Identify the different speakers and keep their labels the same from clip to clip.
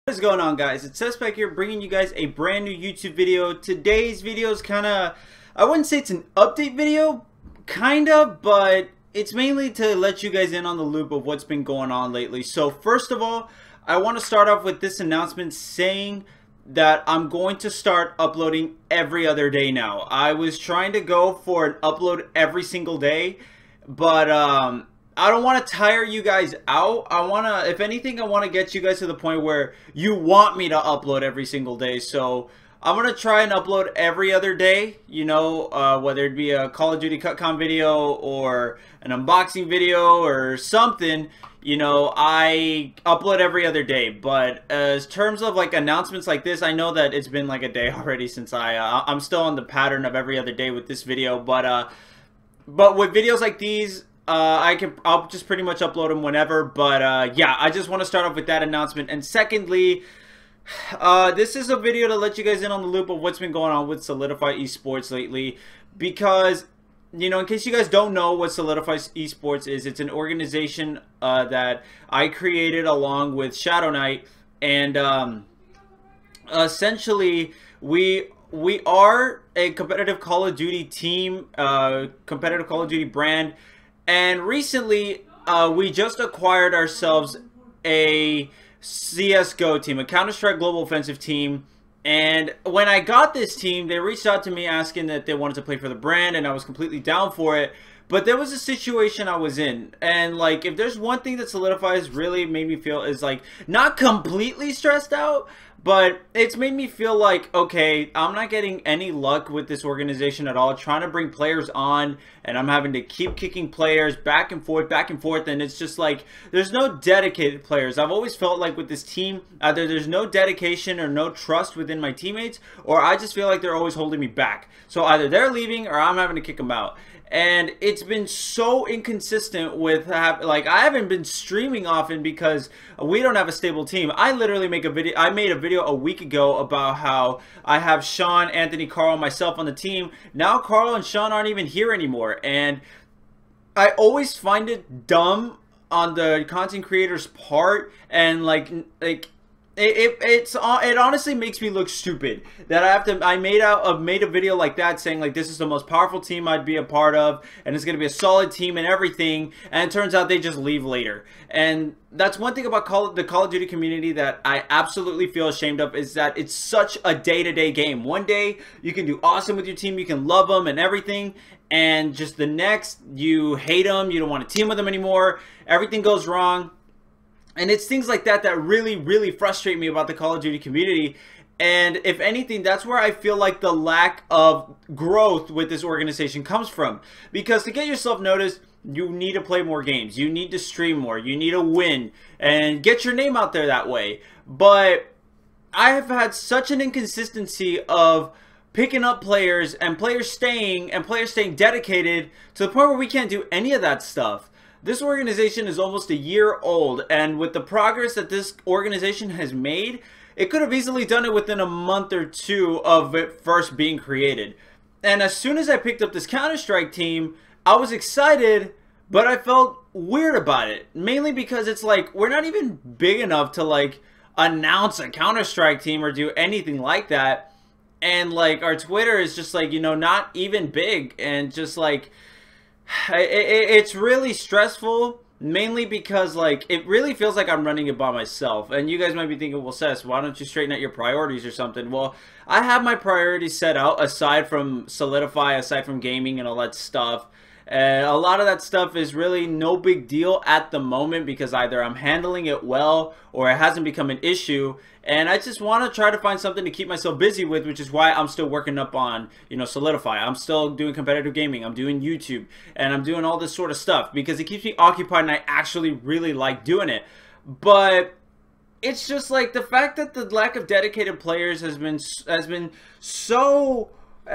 Speaker 1: What is going on, guys? It's Suspect here, bringing you guys a brand new YouTube video. Today's video is kind of, I wouldn't say it's an update video, kind of, but it's mainly to let you guys in on the loop of what's been going on lately. So first of all, I want to start off with this announcement saying that I'm going to start uploading every other day now. I was trying to go for an upload every single day, but I don't want to tire you guys out. If anything, I want to get you guys to the point where you want me to upload every single day. So I'm going to try and upload every other day, you know, whether it be a Call of Duty CutCom video or an unboxing video or something, you know, I upload every other day. But as terms of like announcements like this, I know that it's been like a day already since I'm still on the pattern of every other day with this video. But with videos like these, I'll just pretty much upload them whenever. But yeah, I just want to start off with that announcement. And secondly, this is a video to let you guys in on the loop of what's been going on with Solidify Esports lately, because, you know, in case you guys don't know what Solidify Esports is, it's an organization that I created along with Shadow Knight, and essentially we are a competitive Call of Duty team, competitive Call of Duty brand. And recently, we just acquired ourselves a CSGO team, a Counter-Strike Global Offensive team. And when I got this team, they reached out to me asking that they wanted to play for the brand, and I was completely down for it. But there was a situation I was in, and like, if there's one thing that Solidifies really made me feel is like, not completely stressed out, but it's made me feel like, okay, I'm not getting any luck with this organization at all, trying to bring players on, and I'm having to keep kicking players back and forth, and it's just like, there's no dedicated players. I've always felt like with this team, either there's no dedication or no trust within my teammates, or I just feel like they're always holding me back. So either they're leaving or I'm having to kick them out. And it's been so inconsistent with, like, I haven't been streaming often because we don't have a stable team. I literally made a video a week ago about how I have Sean, Anthony, Carl, and myself on the team. Now Carl and Sean aren't even here anymore. And I always find it dumb on the content creator's part, and like it honestly makes me look stupid that I made a video like that saying like this is the most powerful team I'd be a part of, and it's gonna be a solid team and everything, and it turns out they just leave later. And that's one thing about the Call of Duty community that I absolutely feel ashamed of, is that it's such a day-to-day game. One day you can do awesome with your team, you can love them and everything, and just the next you hate them, you don't want to team with them anymore, everything goes wrong. And it's things like that that really frustrate me about the Call of Duty community. And if anything, that's where I feel like the lack of growth with this organization comes from. Because to get yourself noticed, you need to play more games. You need to stream more. You need to win and get your name out there that way. But I have had such an inconsistency of picking up players and players staying dedicated to the point where we can't do any of that stuff. This organization is almost a year old, and with the progress that this organization has made, it could have easily done it within a month or two of it first being created. And as soon as I picked up this Counter-Strike team, I was excited, but I felt weird about it. Mainly because it's like, we're not even big enough to like announce a Counter-Strike team or do anything like that. And like, our Twitter is just like, you know, not even big, and just like, it's really stressful, mainly because like it really feels like I'm running it by myself. And you guys might be thinking, well, Sess, why don't you straighten out your priorities or something? Well, I have my priorities set out, aside from Solidify, aside from gaming and all that stuff. And a lot of that stuff is really no big deal at the moment, because either I'm handling it well or it hasn't become an issue. And I just want to try to find something to keep myself busy with, which is why I'm still working up on, you know, Solidify. I'm still doing competitive gaming. I'm doing YouTube, and I'm doing all this sort of stuff because it keeps me occupied, and I actually really like doing it. But it's just like the fact that the lack of dedicated players has been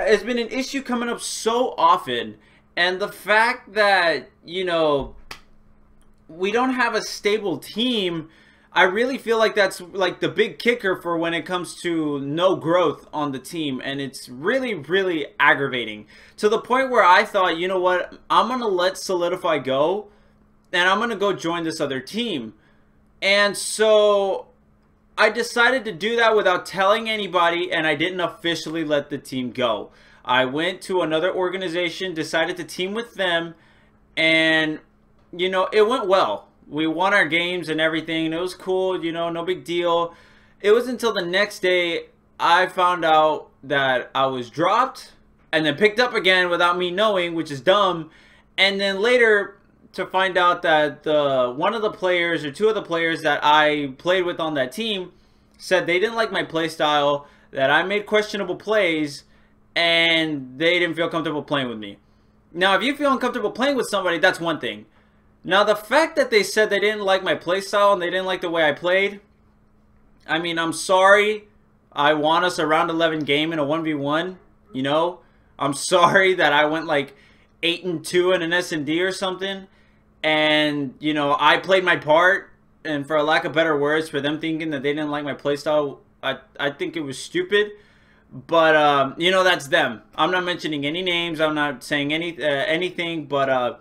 Speaker 1: an issue coming up so often. And the fact that, you know, we don't have a stable team, I really feel like that's like the big kicker for when it comes to no growth on the team. And it's really aggravating, to the point where I thought, you know what, I'm going to let Solidify go and I'm going to go join this other team. And so I decided to do that without telling anybody, and I didn't officially let the team go. I went to another organization, decided to team with them, and, you know, it went well. We won our games and everything, and it was cool, you know, no big deal. It was until the next day I found out that I was dropped and then picked up again without me knowing, which is dumb. And then later to find out that one of the players or two of the players that I played with on that team said they didn't like my play style, that I made questionable plays, and they didn't feel comfortable playing with me. Now, if you feel uncomfortable playing with somebody, that's one thing. Now, the fact that they said they didn't like my play style and they didn't like the way I played, I mean, I'm sorry. I won us a round 11 game in a 1v1, you know. I'm sorry that I went like 8-2 in an S&D or something. And, you know, I played my part. And for a lack of better words, for them thinking that they didn't like my playstyle, I think it was stupid. But, you know, that's them. I'm not mentioning any names. I'm not saying anything. But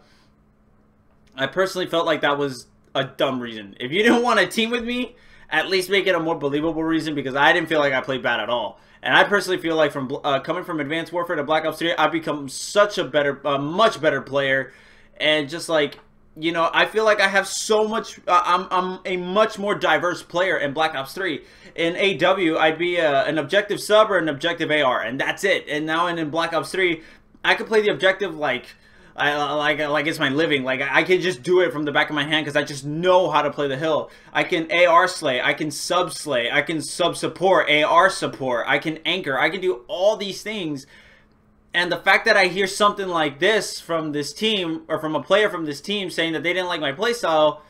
Speaker 1: I personally felt like that was a dumb reason. If you didn't want to team with me, at least make it a more believable reason, because I didn't feel like I played bad at all. And I personally feel like from coming from Advanced Warfare to Black Ops 3, I've become such a much better player. And just like, you know, I feel like I have so much, I'm a much more diverse player in Black Ops 3. In AW, I'd be an objective sub or an objective AR, and that's it. And now in Black Ops 3, I could play the objective like it's my living. Like, I can just do it from the back of my hand because I just know how to play the hill. I can AR slay, I can sub slay, I can sub support, AR support, I can anchor, I can do all these things. And the fact that I hear something like this from this team, or from a player from this team saying that they didn't like my playstyle,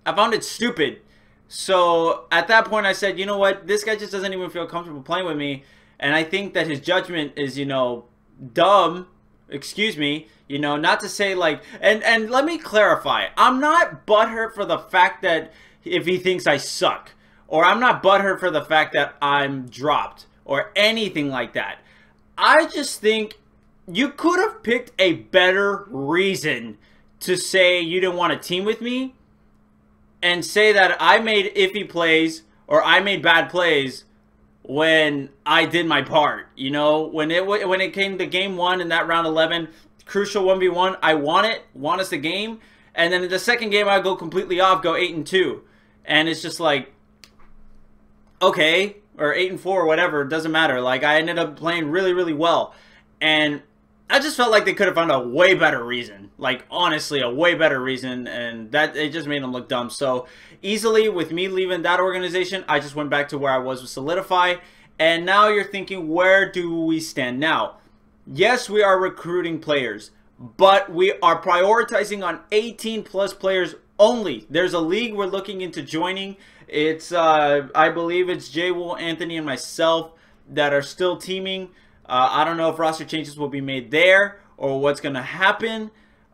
Speaker 1: I found it stupid. So at that point I said, you know what, this guy just doesn't even feel comfortable playing with me. And I think that his judgment is, you know, dumb. Excuse me, you know, not to say like, and let me clarify, I'm not butthurt for the fact that if he thinks I suck, or I'm not butthurt for the fact that I'm dropped, or anything like that. I just think you could have picked a better reason to say you didn't want to team with me, and say that I made iffy plays, or I made bad plays, when I did my part. You know, when it came to game 1 in that round 11 crucial 1v1, I won us the game, and then in the second game I go completely off, go 8-2, and it's just like, okay, or 8-4 or whatever, it doesn't matter. Like, I ended up playing really, really well, and I just felt like they could have found a way better reason. Like, honestly, a way better reason, and that it just made them look dumb. So easily, with me leaving that organization, I just went back to where I was with Solidify. And now you're thinking, where do we stand now? Yes, we are recruiting players, but we are prioritizing on 18+ players only. There's a league we're looking into joining. It's I believe it's Jay Wool, Anthony, and myself that are still teaming. I don't know if roster changes will be made there or what's going to happen.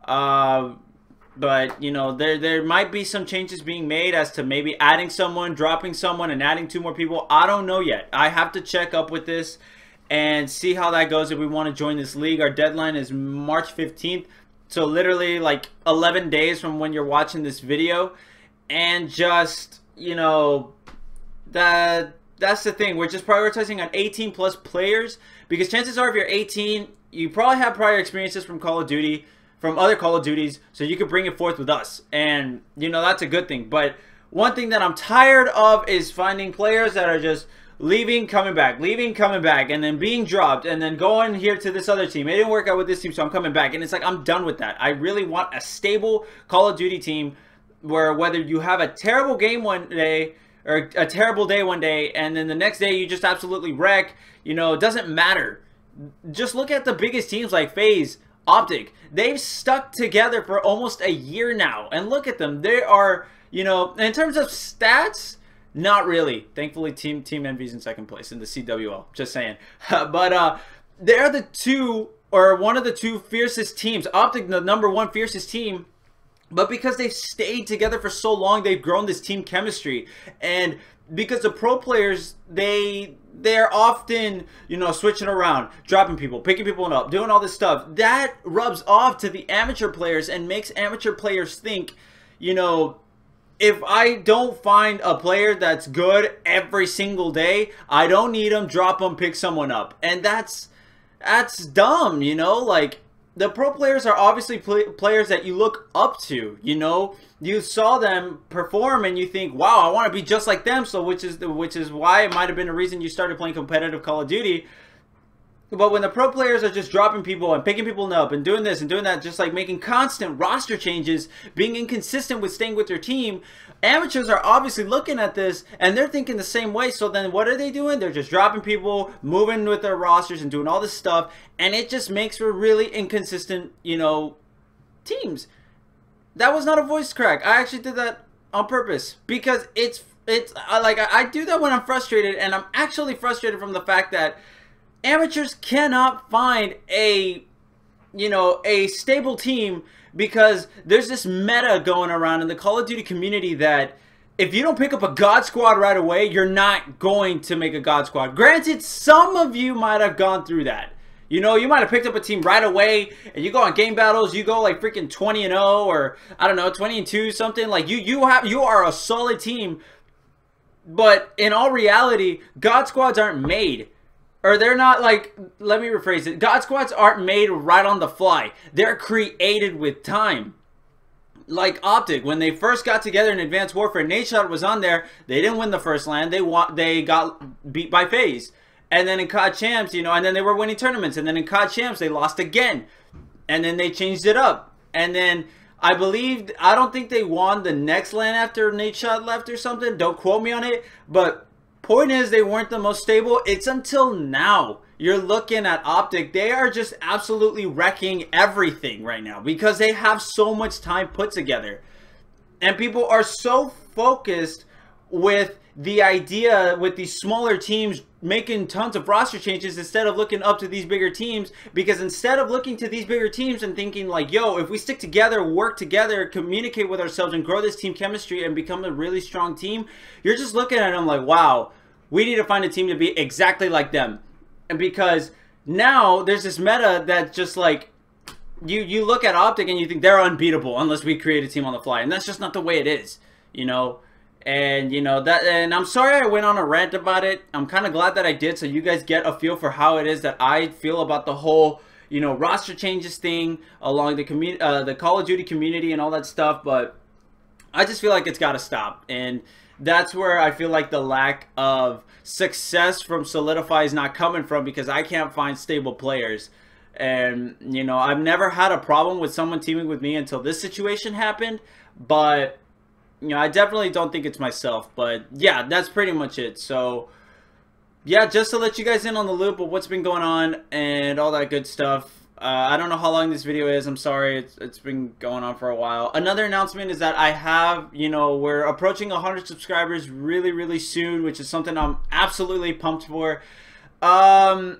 Speaker 1: But, you know, there might be some changes being made as to maybe adding someone, dropping someone, and adding 2 more people. I don't know yet. I have to check up with this and see how that goes if we want to join this league. Our deadline is March 15th. So literally like 11 days from when you're watching this video. And just, you know, that's the thing. We're just prioritizing on 18+ players, because chances are if you're 18, you probably have prior experiences from Call of Duty, from other Call of Duties, so you can bring it forth with us. And, you know, that's a good thing. But one thing that I'm tired of is finding players that are just leaving, coming back, and then being dropped, and then going here to this other team. It didn't work out with this team, so I'm coming back. And it's like, I'm done with that. I really want a stable Call of Duty team where whether you have a terrible game one day or a terrible day one day, and then the next day you just absolutely wreck, you know, it doesn't matter. Just look at the biggest teams like FaZe, Optic. They've stuck together for almost a year now, and look at them. They are, you know, in terms of stats, not really. Thankfully, Team Envy's in second place in the CWL. Just saying. But they're the two, or one of the 2 fiercest teams. Optic, the #1 fiercest team. But because they've stayed together for so long, they've grown this team chemistry. And because the pro players, they're often, you know, switching around, dropping people, picking people up, doing all this stuff. That rubs off to the amateur players and makes amateur players think, you know, if I don't find a player that's good every single day, I don't need them, drop them, pick someone up. And that's dumb, you know? Like, the pro players are obviously players that you look up to, you know? You saw them perform and you think, wow, I want to be just like them. So which is why it might have been a reason you started playing competitive Call of Duty. But when the pro players are just dropping people and picking people up and doing this and doing that, just like making constant roster changes, being inconsistent with staying with their team, amateurs are obviously looking at this and they're thinking the same way. So then what are they doing? They're just dropping people, moving with their rosters and doing all this stuff. And it just makes for really inconsistent, you know, teams. That was not a voice crack. I actually did that on purpose because it's like I do that when I'm frustrated, and I'm actually frustrated from the fact that amateurs cannot find a stable team because there's this meta going around in the Call of Duty community that if you don't pick up a God Squad right away, you're not going to make a God Squad. Granted, some of you might have gone through that. You know, you might have picked up a team right away and you go on game battles, you go like freaking 20-0 or I don't know, 20-2 something. Like you are a solid team. But in all reality, God Squads aren't made. Or they're not like, let me rephrase it. God Squads aren't made right on the fly. They're created with time. Like Optic, when they first got together in Advanced Warfare, Nadeshot was on there. They didn't win the first LAN. They got beat by FaZe. And then in COD Champs, you know, and then they were winning tournaments. And then in COD Champs, they lost again. And then they changed it up. And then I don't think they won the next LAN after Nadeshot left or something. Don't quote me on it. But point is, they weren't the most stable. It's until now. You're looking at Optic. They are just absolutely wrecking everything right now because they have so much time put together. And people are so focused with the idea with these smaller teams making tons of roster changes instead of looking up to these bigger teams, because instead of looking to these bigger teams and thinking like, yo, if we stick together, work together, communicate with ourselves and grow this team chemistry and become a really strong team, you're just looking at them like, wow, we need to find a team to be exactly like them. And because now there's this meta that just like, you look at Optic and you think they're unbeatable unless we create a team on the fly, and that's just not the way it is, you know. And you know that, and I'm sorry I went on a rant about it. I'm kind of glad that I did, so you guys get a feel for how it is that I feel about the whole, you know, roster changes thing along the Call of Duty community and all that stuff. But I just feel like it's got to stop, and that's where I feel like the lack of success from Solidify is not coming from, because I can't find stable players. And you know, I've never had a problem with someone teaming with me until this situation happened, but you know, I definitely don't think it's myself. But yeah, that's pretty much it. So yeah, just to let you guys in on the loop of what's been going on and all that good stuff. I don't know how long this video is. I'm sorry. It's been going on for a while. Another announcement is that I have, you know, we're approaching 100 subscribers really, really soon, which is something I'm absolutely pumped for. I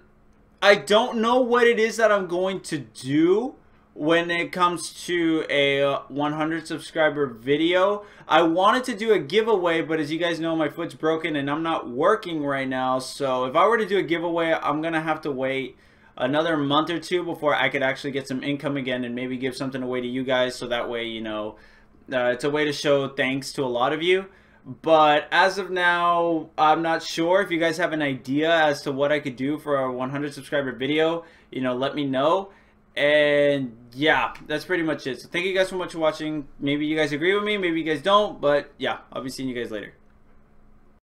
Speaker 1: don't know what it is that I'm going to do when it comes to a 100 subscriber video. I wanted to do a giveaway, but as you guys know, my foot's broken and I'm not working right now. So if I were to do a giveaway, I'm gonna have to wait another month or two before I could actually get some income again and maybe give something away to you guys, so that way, you know, it's a way to show thanks to a lot of you. But as of now, I'm not sure. If you guys have an idea as to what I could do for a 100 subscriber video, you know, let me know. And yeah, that's pretty much it. So thank you guys so much for watching. Maybe you guys agree with me, maybe you guys don't, but yeah, I'll be seeing you guys later.